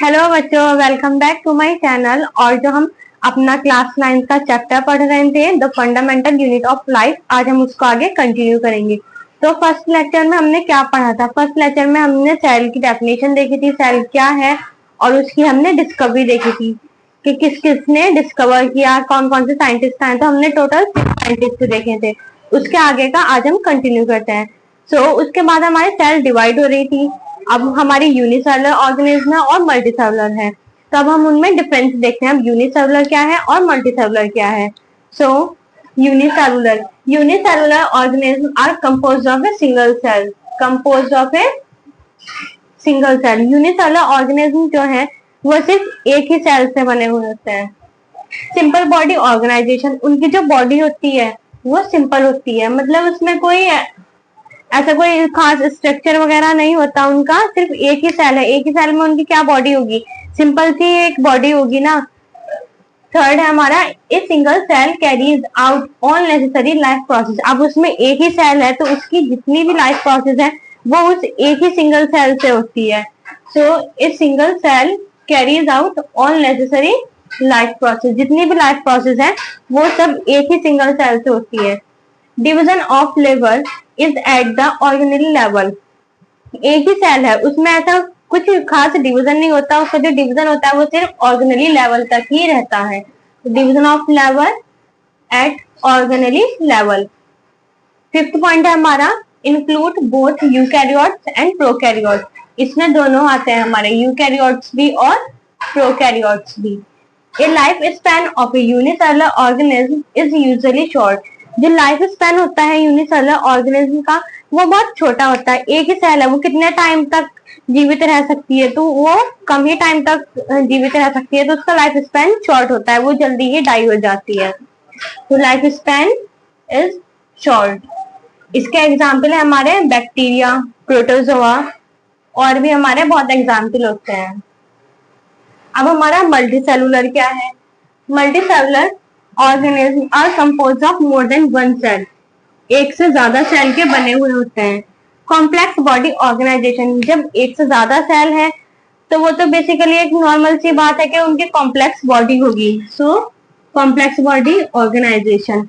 Hello बच्चों, welcome back to my channel. और जो हम अपना क्लास 9 का चैप्टर पढ़ रहे थे the fundamental unit of life, आज हम उसको आगे कंटिन्यू करेंगे। तो फर्स्ट लेक्चर में हमने क्या पढ़ा था? फर्स्ट लेक्चर में हमने सेल की डेफिनेशन देखी थी, सेल क्या है, और उसकी हमने डिस्कवरी देखी थी कि किस किसने डिस्कवर किया, कौन कौन से साइंटिस्ट आए। तो हमने टोटल 6 साइंटिस्ट देखे थे। उसके आगे का आज हम कंटिन्यू करते हैं। उसके बाद हमारे सेल डिवाइड हो रही थी। अब हमारी यूनिसेलुलर ऑर्गेनिज्म है और मल्टीसेलुलर है। तो अब हम उनमें डिफरेंस देखते हैं। अब यूनिसेलुलर क्या है और मल्टीसेलुलर क्या है। Unicellular organism are composed of a single cell. Unicellular organism जो है वो सिर्फ एक ही सेल से बने हुए होते हैं। सिंपल बॉडी ऑर्गेनाइजेशन, उनकी जो बॉडी होती है वो सिंपल होती है, मतलब उसमें कोई ऐसा कोई खास स्ट्रक्चर वगैरह नहीं होता उनका, सिर्फ एक ही सेल है। एक ही सेल में उनकी क्या बॉडी होगी? सिंपल सी एक बॉडी होगी ना। थर्ड है हमारा a single cell carries out all necessary life process. अब उसमें एक ही सेल है तो उसकी जितनी भी लाइफ प्रोसेस है वो उस एक ही सिंगल सेल से होती है। A single cell carries out all necessary life process. जितनी भी लाइफ प्रोसेस है वो सब एक ही सिंगल सेल से होती है। Division of level is at the organelle level. एक ही सेल है, उसमें ऐसा कुछ खास डिवीजन नहीं होता। उसका जो डिवीजन होता है वो सिर्फ ऑर्गेनेली लेवल तक ही रहता है। Division of level at organelle level. Fifth point है हमारा include both eukaryotes and prokaryotes. इसमें दोनों आते हैं हमारे, यूकैरियोट्स भी और प्रोकैरियोट्स भी। ए life span of A unicellular organism is usually short. जो लाइफ स्पैन होता है यूनिसेलुलर ऑर्गेनिज्म का वो बहुत छोटा होता है। एक ही सेल है, वो कितने टाइम तक जीवित रह सकती है? तो वो कम ही टाइम तक जीवित रह सकती है, तो उसका लाइफ स्पैन शॉर्ट होता है, वो जल्दी ही डाई हो जाती है। तो लाइफ स्पैन इज शॉर्ट। इसके एग्जाम्पल है हमारे बैक्टीरिया, प्रोटोजोआ, और भी हमारे बहुत एग्जाम्पल होते हैं। अब हमारा मल्टीसेलुलर क्या है? Multicellular organism are composed of more than one cell. एक से ज्यादा सेल के बने हुए होते हैं। कॉम्प्लेक्स बॉडी ऑर्गेनाइजेशन, जब एक से ज्यादा सेल है तो वो तो बेसिकली एक नॉर्मल सी बात है कि उनकी कॉम्प्लेक्स बॉडी होगी। Complex body organisation.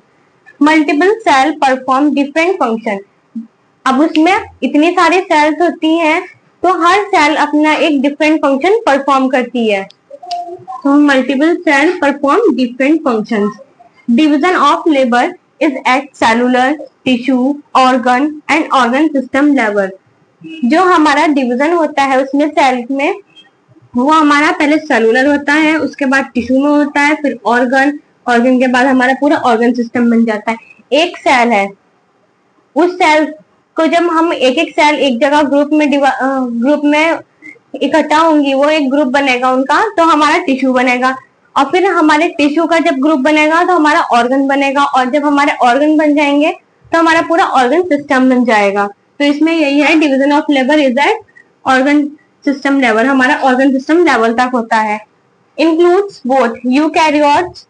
Multiple cell perform different function. अब उसमें इतनी सारी सेल्स होती हैं तो हर सेल अपना एक डिफरेंट फंक्शन परफॉर्म करती है। Multiple cell perform different functions. Division of labour is at cellular, tissue, organ and organ system level. जो हमारा डिवीजन होता है उसमें सेल में, वो हमारा पहले सेलुलर होता है, उसके बाद टिश्यू में होता है, फिर ऑर्गन, ऑर्गन के बाद हमारा पूरा ऑर्गन सिस्टम बन जाता है। एक सेल है, उस सेल को जब हम एक एक सेल एक जगह ग्रुप में इकट्ठा होंगी, वो एक ग्रुप बनेगा उनका, तो हमारा टिश्यू बनेगा। और फिर हमारे टिश्यू का जब ग्रुप बनेगा तो हमारा ऑर्गन बनेगा, और जब हमारे ऑर्गन बन जाएंगे तो हमारा पूरा ऑर्गन सिस्टम बन जाएगा। तो इसमें यही है, division of labour is at organ system level. हमारा ऑर्गन सिस्टम लेवल तक होता है। Includes both eukaryotes,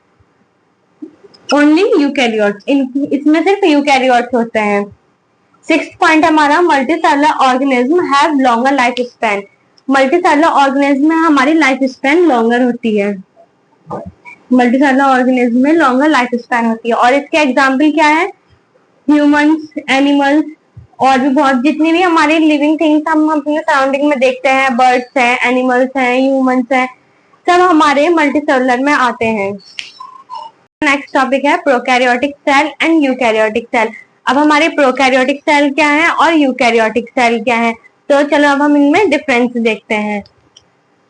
only eukaryotes, इसमें सिर्फ यूकैरियोट्स होते हैं। सिक्स्थ पॉइंट हमारा multicellular organism have longer life span. Multicellular organism में हमारी लाइफ स्पैन लॉन्गर होती है। मल्टीसेलुलर ऑर्गेनिज्म में लॉन्गर लाइफ स्पैन होती है। और इसके एग्जाम्पल क्या है? ह्यूमंस, एनिमल्स, और भी बहुत जितनी भी हमारी लिविंग थिंग्स हम अपने सराउंडिंग में देखते हैं, बर्ड्स हैं, एनिमल्स हैं, ह्यूमंस हैं, सब हमारे मल्टीसेलुलर में आते हैं। नेक्स्ट टॉपिक है prokaryotic cell and eukaryotic cell. अब हमारे प्रोकैरियोटिक सेल क्या है और यूकैरियोटिक सेल क्या है, तो चलो अब हम इनमें डिफरेंस देखते हैं।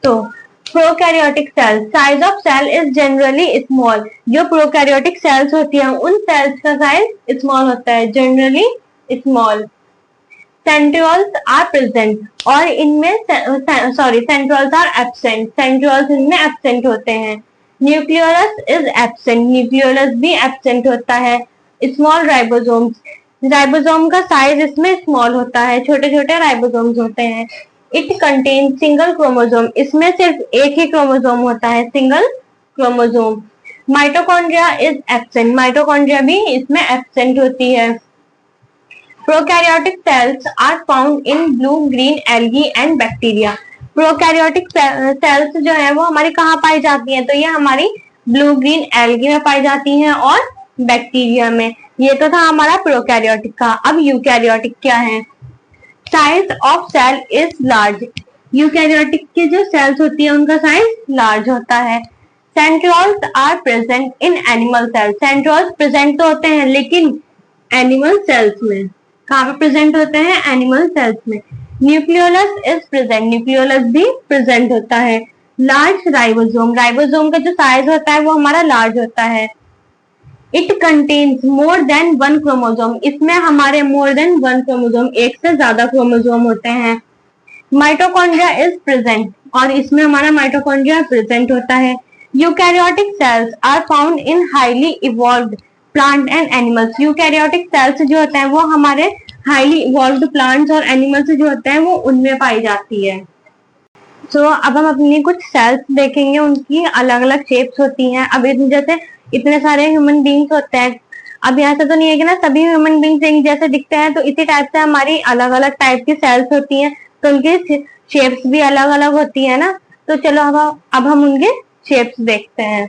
तो prokaryotic cell, size of cell is generally small. जो प्रोकैरियोटिक सेल्स होती हैं उन सेल्स का साइज स्मॉल होता है, generally small. Centrioles are present, और इनमें सेंट्रियोल्स आर एब्सेंट। सेंट्रियोल्स इनमें एब्सेंट होते हैं। न्यूक्लियोलस इज एब्सेंट, न्यूक्लियोलस भी एब्सेंट होता है। स्मॉल राइबोसोम्स, राइबोसोम का साइज इसमें स्मॉल होता है, छोटे छोटे राइबोसोम्स होते हैं। इट कंटेन सिंगल क्रोमोसोम, इसमें सिर्फ एक ही क्रोमोसोम होता है, single chromosome. Mitochondria is absent, mitochondria भी इसमें एब्सेंट होती है। Prokaryotic cells are found in blue green algae and bacteria. Prokaryotic cells जो है वो हमारी कहाँ पाई जाती हैं, तो ये हमारी ब्लू ग्रीन एल्गी में पाई जाती हैं और बैक्टीरिया में। ये तो था हमारा प्रोकैरियोटिक का। अब यूकैरियोटिक क्या है? Size of cell is large. Eukaryotic के जो सेल्स होती है उनका साइज लार्ज होता है। Centrioles are present in animal cells. Centrioles present तो होते हैं लेकिन एनिमल सेल्स में। कहाँ पे प्रेजेंट होते हैं? एनिमल सेल्स में। Nucleolus is present. न्यूक्लियोलस भी प्रेजेंट होता है। Large ribosome. राइबोसोम का जो साइज होता है वो हमारा लार्ज होता है। It contains more than one chromosome. इसमें हमारे मोर देन वन क्रोमोसोम, एक से ज्यादा क्रोमोसोम होते हैं। Mitochondria is present. और इसमें हमारा माइटोकॉन्ड्रिया प्रेजेंट होता है। Eukaryotic cells are found in highly evolved plant and animals. Eukaryotic cells जो होते हैं वो हमारे हाईली इवॉल्व्ड प्लांट्स और एनिमल्स जो होते हैं वो उनमें पाई जाती है। अब हम अपनी कुछ सेल्स देखेंगे, उनकी अलग अलग शेप्स होती हैं। अब जैसे इतने सारे ह्यूमन बींग्स होते हैं, अब यहाँ से तो नहीं है कि ना सभी ह्यूमन बींग्स एक जैसे दिखते हैं, तो इसी टाइप से हमारी अलग अलग टाइप की सेल्स होती हैं, तो उनकी शेप्स भी अलग अलग होती है ना। तो चलो अब हम उनके शेप्स देखते हैं।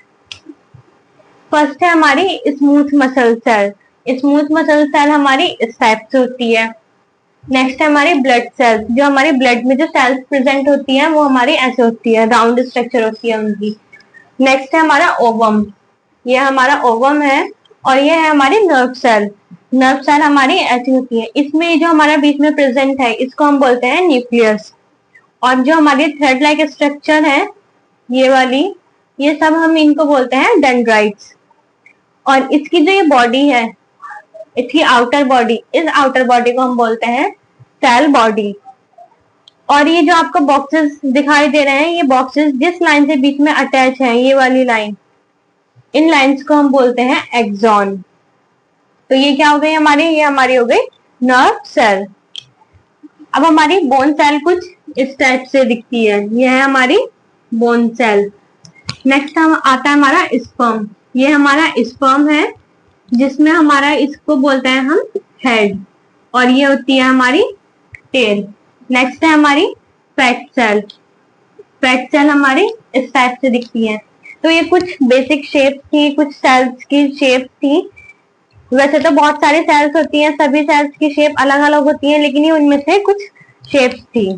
फर्स्ट है हमारी smooth muscle cell. Smooth muscle cell हमारी इस टाइप से होती है। नेक्स्ट है हमारी ब्लड सेल्स। जो हमारी ब्लड में जो सेल्स प्रेजेंट होती है वो हमारी ऐसे होती है, राउंड स्ट्रक्चर होती है उनकी। नेक्स्ट है हमारा ओवम। ये हमारा ओवम है। और ये है हमारी नर्व सेल। नर्व सेल हमारी ऐसी होती है। इसमें जो हमारा बीच में प्रेजेंट है इसको हम बोलते हैं न्यूक्लियस। और जो हमारी थ्रेड लाइक स्ट्रक्चर है ये वाली, ये सब हम इनको बोलते हैं डेंड्राइट्स। और इसकी जो ये बॉडी है, इसकी आउटर बॉडी, इस आउटर बॉडी को हम बोलते हैं सेल बॉडी। और ये जो आपको बॉक्सेस दिखाई दे रहे हैं, ये बॉक्सेस जिस लाइन से बीच में अटैच है, ये वाली लाइन, इन लाइंस को हम बोलते हैं एक्सॉन। तो ये क्या हो गई हमारी? ये हमारी हो गई नर्व सेल। अब हमारी बोन सेल कुछ इस टाइप से दिखती है, ये है हमारी बोन सेल। नेक्स्ट हम आता है हमारा स्पर्म। ये हमारा स्पर्म है जिसमें हमारा, इसको बोलते हैं हम हेड, और ये होती है हमारी टेल। नेक्स्ट है हमारी फैट सेल। फैट सेल हमारी इस टाइप से दिखती है। तो ये कुछ बेसिक शेप थी, कुछ सेल्स की शेप थी। वैसे तो बहुत सारी सेल्स होती हैं, सभी सेल्स की शेप अलग अलग होती है, लेकिन ये उनमें से कुछ शेप्स थी।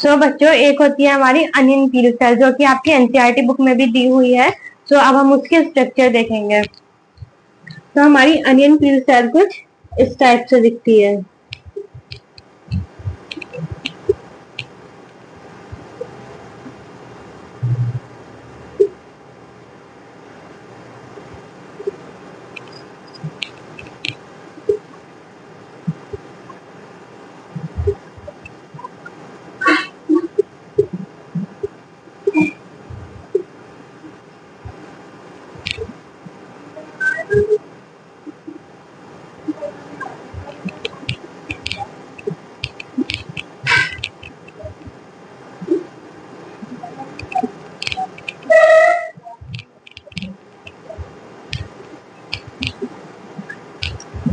बच्चों, एक होती है हमारी अनियन पील सेल, जो कि आपकी एनसीईआरटी बुक में भी दी हुई है। अब हम उसके स्ट्रक्चर देखेंगे। तो हमारी अनियन पील सेल कुछ इस टाइप से दिखती है।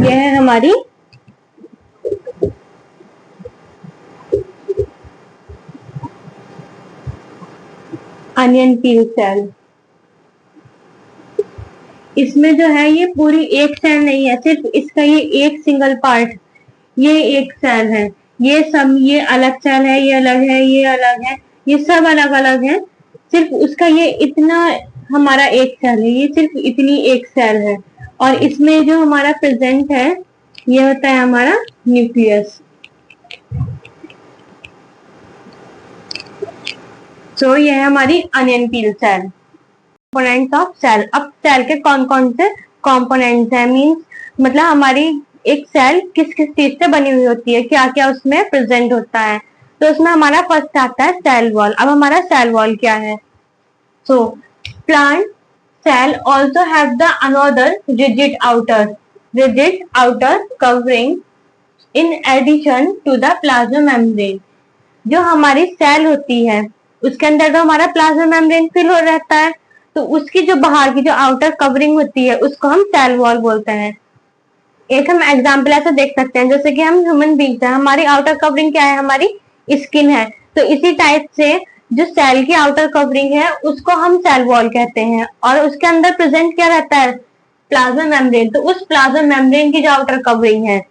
यह है हमारी अनियन पील सेल। इसमें जो है ये पूरी एक सेल नहीं है, सिर्फ इसका ये एक सिंगल पार्ट, ये एक सेल है। ये सब, ये अलग सेल है, ये अलग है, ये अलग है, ये सब अलग अलग है। सिर्फ उसका ये इतना हमारा एक सेल है, ये सिर्फ इतनी एक सेल है। और इसमें जो हमारा प्रेजेंट है ये होता है हमारा न्यूक्लियस। ये है हमारी onion peel cell. Components of cell. अब सेल के कौन कौन से कंपोनेंट्स हैं, मींस मतलब हमारी एक सेल किस किस चीज से बनी हुई होती है, क्या क्या उसमें प्रेजेंट होता है। तो उसमें हमारा फर्स्ट आता है सेल वॉल। अब हमारा सेल वॉल क्या है? Plant cell also have the another rigid outer covering in addition to the plasma membrane। जो हमारी सेल होती है उसके अंदर तो हमारा प्लाज्मा मेम्ब्रेन फिल हो रहता है, तो उसकी जो बाहर की जो आउटर कवरिंग होती है उसको हम सेल वॉल बोलते हैं। एक हम एग्जांपल ऐसा देख सकते हैं, जैसे कि हम ह्यूमन बींग्स हैं, हमारी आउटर कवरिंग क्या है? हमारी स्किन है। तो इसी टाइप से जो सेल की आउटर कवरिंग है उसको हम सेल वॉल कहते हैं, और उसके अंदर प्रेजेंट क्या रहता है, प्लाज्मा मेम्ब्रेन। तो उस प्लाज्मा मेम्ब्रेन की जो आउटर कवरिंग है,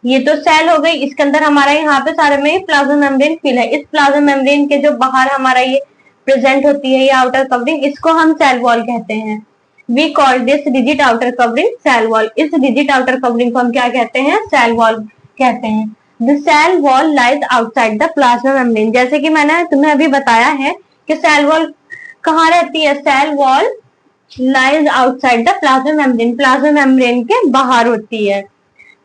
ये तो सेल हो गई, इसके अंदर हमारा यहाँ पे सारे में प्लाज्मा मेम्ब्रेन फिल है। इस प्लाज्मा मेम्ब्रेन के जो बाहर हमारा ये प्रेजेंट होती है ये आउटर कवरिंग, इसको हम सेल वॉल कहते हैं। We call this rigid outer covering cell wall. इस रिजिड आउटर कवरिंग को हम क्या कहते हैं, सेल वॉल कहते हैं। The cell wall lies outside the plasma membrane. जैसे कि मैंने तुम्हें अभी बताया है कि सेल वॉल कहाँ रहती है, cell wall lies outside the plasma membrane, plasma membrane के बाहर होती है।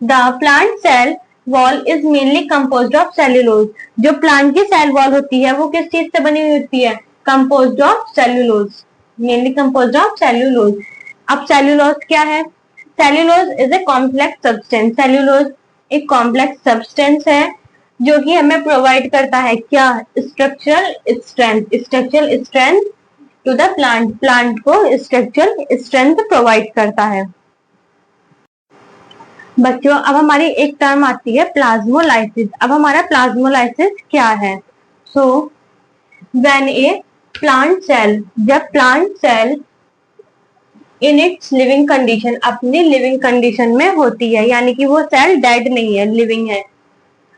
The plant cell wall is mainly composed of cellulose. जो प्लांट की सेल वॉल होती है वो किस चीज से बनी हुई होती है, composed of cellulose, mainly composed of cellulose. अब सेल्यूलोज क्या है, cellulose is a complex substance. Cellulose एक कॉम्प्लेक्स सब्सटेंस है जो कि हमें प्रोवाइड करता है क्या, structural strength, structural strength to the plant, plant को स्ट्रक्चरल स्ट्रेंथ प्रोवाइड करता है। बच्चों अब हमारी एक टर्म आती है प्लाज्मोलाइसिस। अब हमारा प्लाज्मोलाइसिस क्या है, so when a plant cell, जब plant cell in its living condition, अपनी लिविंग कंडीशन में होती है, यानी कि वो सेल डेड नहीं है, लिविंग है,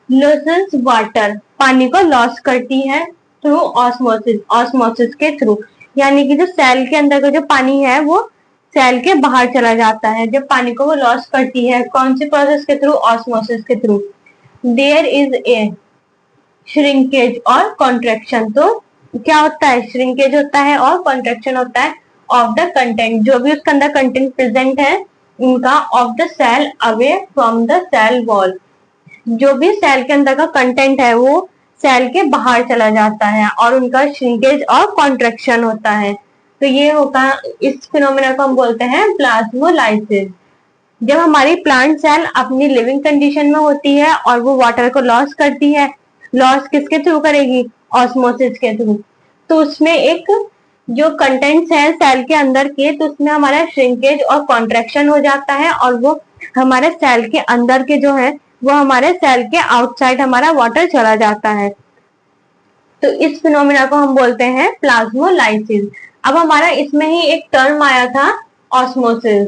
लॉसेस वाटर, पानी को लॉस करती है थ्रू ऑस्मोसिस, ऑस्मोसिस के थ्रू, यानी कि जो सेल के अंदर का जो पानी है वो सेल के बाहर चला जाता है। जब पानी को वो लॉस करती है, कौन सी प्रोसेस के थ्रू, ऑस्मोसिस के through. There is a shrinkage और कॉन्ट्रेक्शन। तो क्या होता है, श्रिंकेज होता है और कॉन्ट्रेक्शन होता है ऑफ द कंटेंट, जो भी उसके अंदर कंटेंट प्रेजेंट है उनका, of the cell away from the cell wall. जो भी सेल के अंदर का कंटेंट है वो सेल के बाहर चला जाता है और उनका श्रिंकेज और कॉन्ट्रेक्शन होता है। तो ये होगा, इस फिनोमेना को हम बोलते हैं प्लाज्मोलाइसिस। जब हमारी प्लांट सेल अपनी लिविंग कंडीशन में होती है और वो वाटर को लॉस करती है, लॉस किसके थ्रू करेगी, ऑस्मोसिस के थ्रू, तो उसमें एक जो कंटेंट्स है सेल के अंदर के, तो उसमें हमारा श्रिंकेज और कॉन्ट्रेक्शन हो जाता है और वो हमारे सेल के अंदर के जो है वो हमारे सेल के आउटसाइड हमारा वाटर चला जाता है। तो इस फिनोमेना को हम बोलते हैं प्लाज्मोलाइसिस। अब हमारा इसमें ही एक टर्म आया था ऑस्मोसिस।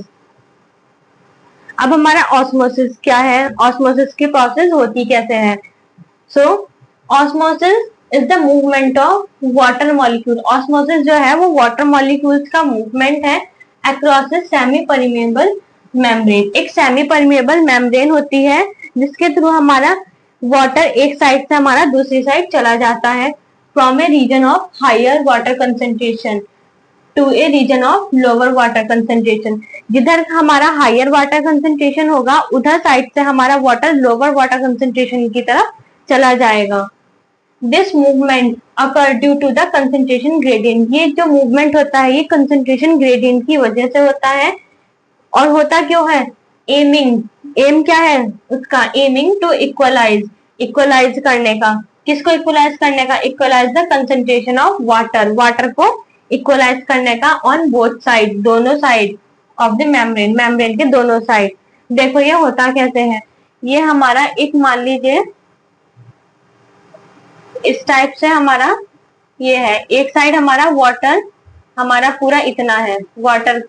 अब हमारा ऑस्मोसिस क्या है, ऑस्मोसिस की प्रोसेस होती कैसे है, so osmosis is the movement of water molecule. Osmosis जो है वो वाटर मॉलिक्यूल्स का मूवमेंट है across a semi permeable membrane. एक सेमी परमेबल मेम्ब्रेन होती है जिसके थ्रू हमारा वाटर एक साइड से हमारा दूसरी साइड चला जाता है, from a region of higher water concentration to a region of lower water concentration. जिधर हमारा हायर वाटर कंसेंट्रेशन होगा उधर साइड से हमारा वाटर लोअर वाटर कंसेंट्रेशन की तरफ चला जाएगा। This movement occur due to the concentration gradient. ये जो मूवमेंट होता है ये कंसेंट्रेशन ग्रेडियंट की वजह से होता है। और होता क्यों है, एमिंग, एम क्या है उसका, एमिंग टू इक्वलाइज, इक्वलाइज करने का, किसको इक्वलाइज करने का, equalize the concentration of water, water को इक्वलाइज करने का ऑन बोथ साइड, दोनों side of the membrane, membrane के दोनों साइड। देखो ये होता कैसे है, ये हमारा एक मान लीजिए इस टाइप से हमारा ये है, एक साइड हमारा वाटर हमारा पूरा इतना है वाटर,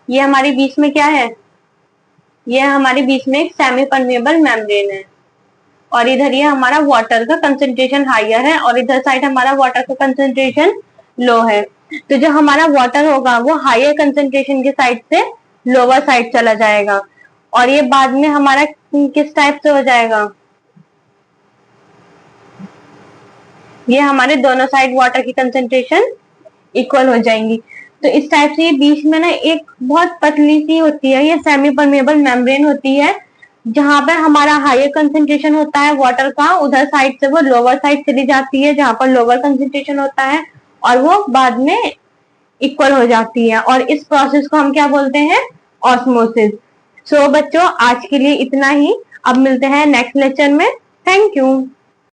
ये हमारे बीच में क्या है, ये हमारे बीच में एक सेमी परमेबल मेम्ब्रेन है और इधर ये हमारा वाटर का कंसेंट्रेशन हायर है और इधर साइड हमारा वाटर का कंसेंट्रेशन लो है। तो जो हमारा वाटर होगा वो हायर कंसेंट्रेशन के साइड से लोअर साइड चला जाएगा और ये बाद में हमारा किस टाइप से हो जाएगा, ये हमारे दोनों साइड वाटर की कंसेंट्रेशन इक्वल हो जाएंगी। तो इस टाइप से ये बीच में ना एक बहुत पतली सी होती है, ये सेमी परमेबल मेम्ब्रेन होती है जहां पर हमारा हायर कंसेंट्रेशन होता है वाटर का, उधर साइड से वो लोअर साइड चली जाती है जहां पर लोअर कंसेंट्रेशन होता है और वो बाद में इक्वल हो जाती है और इस प्रोसेस को हम क्या बोलते हैं, ऑस्मोसिस। सो बच्चों आज के लिए इतना ही, अब मिलते हैं नेक्स्ट लेक्चर में। Thank you.